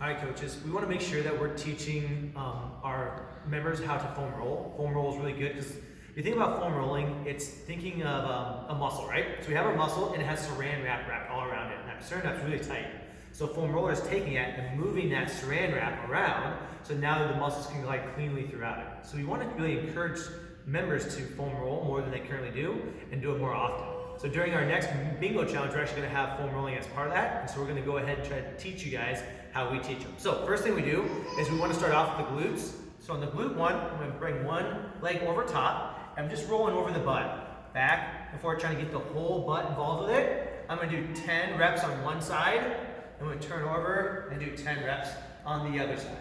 All right, coaches, we want to make sure that we're teaching our members how to foam roll. Foam roll is really good because if you think about foam rolling, it's thinking of a muscle, right? So we have our muscle and it has saran wrap wrapped all around it. And that saran wrap's really tight. So foam roller is taking it and moving that saran wrap around so now the muscles can glide cleanly throughout it. So we want to really encourage members to foam roll more than they currently do and do it more often. So during our next bingo challenge, we're actually going to have foam rolling as part of that. And so we're going to go ahead and try to teach you guys how we teach them. So first thing we do is we want to start off with the glutes. So on the glute one, I'm going to bring one leg over top. I'm just rolling over the butt, back and forth, trying to get the whole butt involved with it. I'm going to do 10 reps on one side. I'm going to turn over and do 10 reps on the other side.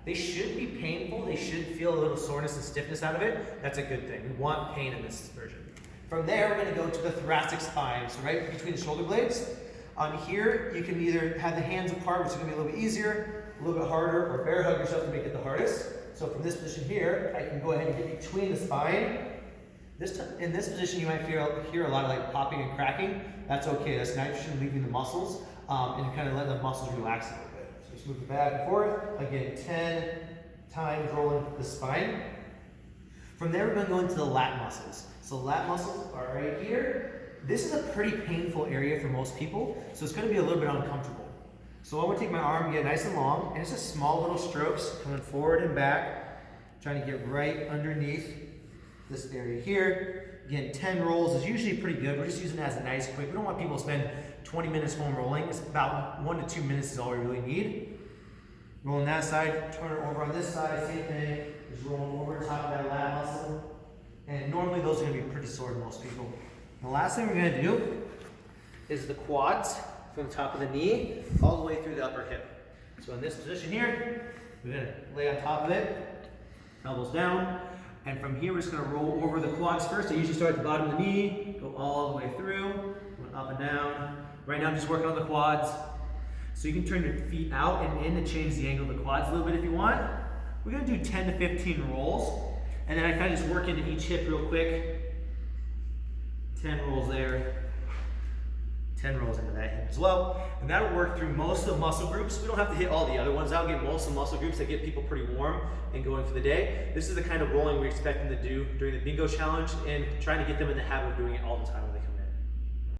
They should be painful. They should feel a little soreness and stiffness out of it. That's a good thing. We want pain in this version. From there, we're going to go to the thoracic spine, so right between the shoulder blades. On here, you can either have the hands apart, which is going to be a little bit easier, a little bit harder, or bear hug yourself to make it the hardest. So from this position here, I can go ahead and get between the spine. In this position, you might hear a lot of like popping and cracking. That's okay. That's nitrogen leaving the muscles and kind of letting the muscles relax a little bit. So just move it back and forth. Again, 10 times rolling the spine. From there, we're going to go into the lat muscles. So lat muscles are right here. This is a pretty painful area for most people, so it's going to be a little bit uncomfortable. So I'm going to take my arm, get nice and long, and it's just small little strokes coming forward and back, trying to get right underneath this area here. Again, 10 rolls is usually pretty good. We're just using it as a nice quick. We don't want people to spend 20 minutes foam rolling. It's about 1 to 2 minutes is all we really need. Rolling that side, turn it over on this side, same thing. Just rolling over top of that lat muscle. And normally those are going to be pretty sore to most people. The last thing we're going to do is the quads from the top of the knee all the way through the upper hip. So in this position here, we're going to lay on top of it, elbows down, and from here we're just going to roll over the quads first. I usually start at the bottom of the knee, go all the way through, going up and down. Right now I'm just working on the quads. So you can turn your feet out and in to change the angle of the quads a little bit if you want. We're going to do 10 to 15 rolls. And then I kind of just work into each hip real quick. 10 rolls there. 10 rolls into that hip as well. And that'll work through most of the muscle groups. We don't have to hit all the other ones. That'll get most of the muscle groups that get people pretty warm and going for the day. This is the kind of rolling we expect them to do during the bingo challenge and trying to get them in the habit of doing it all the time when they come